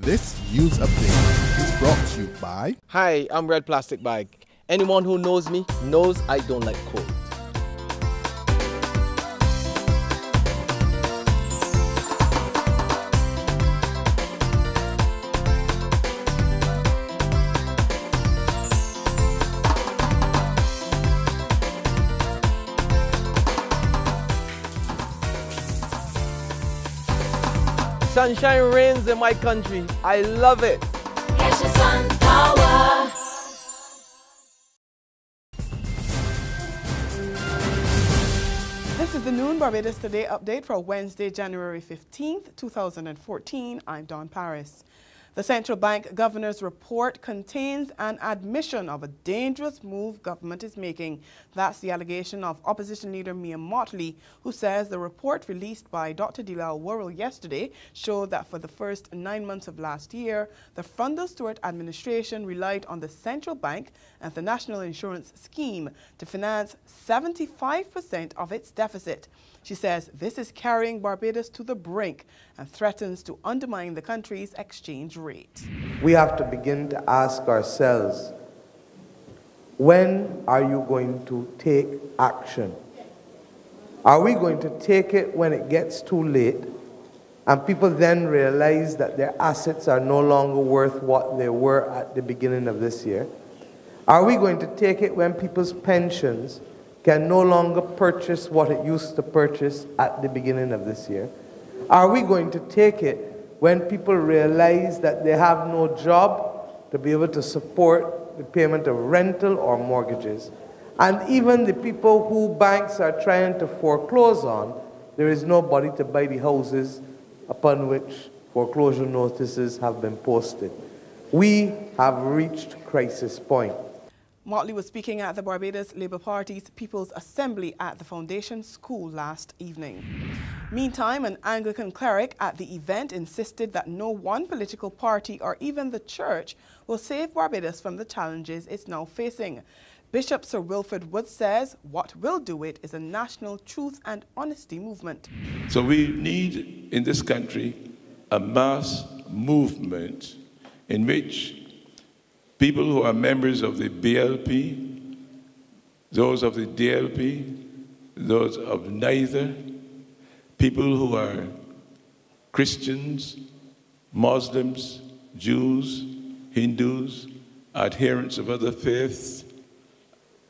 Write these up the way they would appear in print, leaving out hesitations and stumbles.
This news update is brought to you by... Hi, I'm Red Plastic Bag. Anyone who knows me knows I don't like cold. Sunshine reigns in my country. I love it. Get your sun power. This is the Noon Barbados Today update for Wednesday, January 15th, 2014. I'm Dawn Paris. The Central Bank Governor's report contains an admission of a dangerous move government is making. That's the allegation of opposition leader Mia Mottley, who says the report released by Dr. Dilal Worrell yesterday showed that for the first 9 months of last year, the Frundle-Stewart administration relied on the central bank and the National Insurance Scheme to finance 75% of its deficit. She says this is carrying Barbados to the brink and threatens to undermine the country's exchange rate. We have to begin to ask ourselves, when are you going to take action? Are we going to take it when it gets too late and people then realize that their assets are no longer worth what they were at the beginning of this year? Are we going to take it when people's pensions can no longer purchase what it used to purchase at the beginning of this year? Are we going to take it when people realize that they have no job to be able to support the payment of rental or mortgages? And even the people who banks are trying to foreclose on, there is nobody to buy the houses upon which foreclosure notices have been posted. We have reached crisis point. Motley was speaking at the Barbados Labour Party's People's Assembly at the Foundation School last evening. Meantime, an Anglican cleric at the event insisted that no one political party or even the church will save Barbados from the challenges it's now facing. Bishop Sir Wilfred Wood says what will do it is a national truth and honesty movement. So we need in this country a mass movement in which people who are members of the BLP, those of the DLP, those of neither, people who are Christians, Muslims, Jews, Hindus, adherents of other faiths,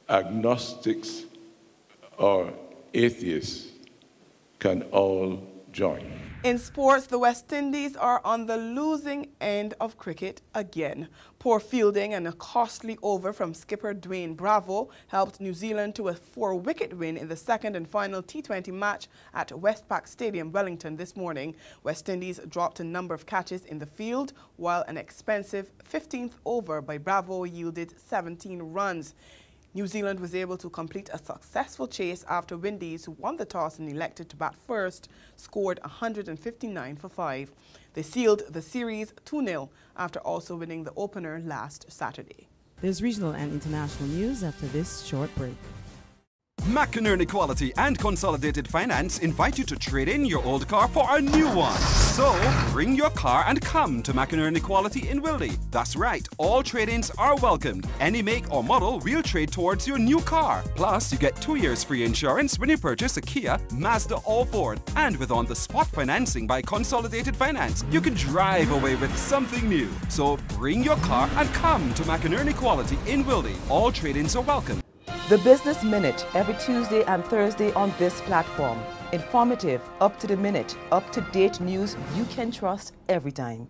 agnostics, or atheists can all join. In sports, the West Indies are on the losing end of cricket again. Poor fielding and a costly over from skipper Dwayne Bravo helped New Zealand to a 4-wicket win in the second and final T20 match at Westpac Stadium, Wellington this morning. West Indies dropped a number of catches in the field, while an expensive 15th over by Bravo yielded 17 runs. New Zealand was able to complete a successful chase after Windies, who won the toss and elected to bat first, scored 159 for 5. They sealed the series 2-0 after also winning the opener last Saturday. There's regional and international news after this short break. McInerney Quality and Consolidated Finance invite you to trade in your old car for a new one. So, bring your car and come to McInerney Quality in Wildy. That's right, all trade-ins are welcomed. Any make or model will trade towards your new car. Plus, you get 2 years free insurance when you purchase a Kia, Mazda or Ford. And with on-the-spot financing by Consolidated Finance, you can drive away with something new. So, bring your car and come to McInerney Quality in Wildy. All trade-ins are welcome. The Business Minute every Tuesday and Thursday on this platform. Informative, up-to-the-minute, up-to-date news you can trust every time.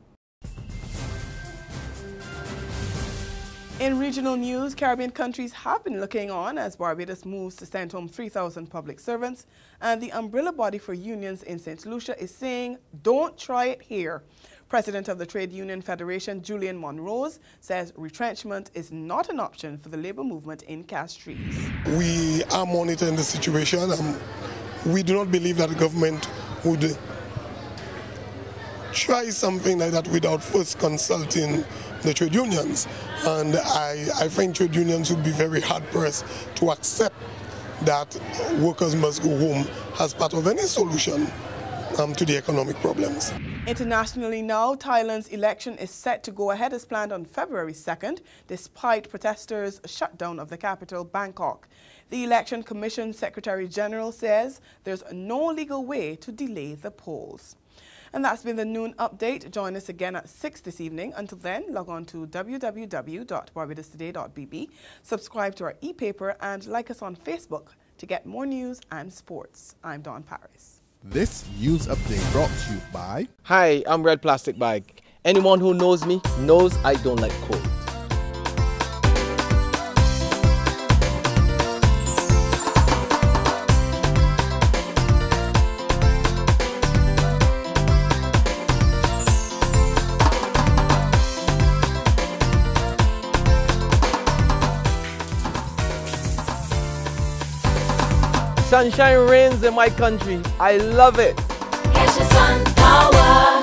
In regional news, Caribbean countries have been looking on as Barbados moves to send home 3,000 public servants, and the umbrella body for unions in St. Lucia is saying, don't try it here. President of the Trade Union Federation, Julian Monrose, says retrenchment is not an option for the labor movement in Castries. We are monitoring the situation. We do not believe that the government would try something like that without first consulting the trade unions. And I find trade unions would be very hard-pressed to accept that workers must go home as part of any solution to the economic problems. Internationally now, Thailand's election is set to go ahead as planned on February 2nd, despite protesters' shutdown of the capital, Bangkok. The Election Commission Secretary General says there's no legal way to delay the polls. And that's been the noon update. Join us again at 6 this evening. Until then, log on to www.barbadostoday.bb, subscribe to our e-paper, and like us on Facebook to get more news and sports. I'm Dawn Paris. This news update brought to you by... Hi, I'm Red Plastic Bag. Anyone who knows me knows I don't like cold. Sunshine reigns in my country. I love it. Education Sun Power.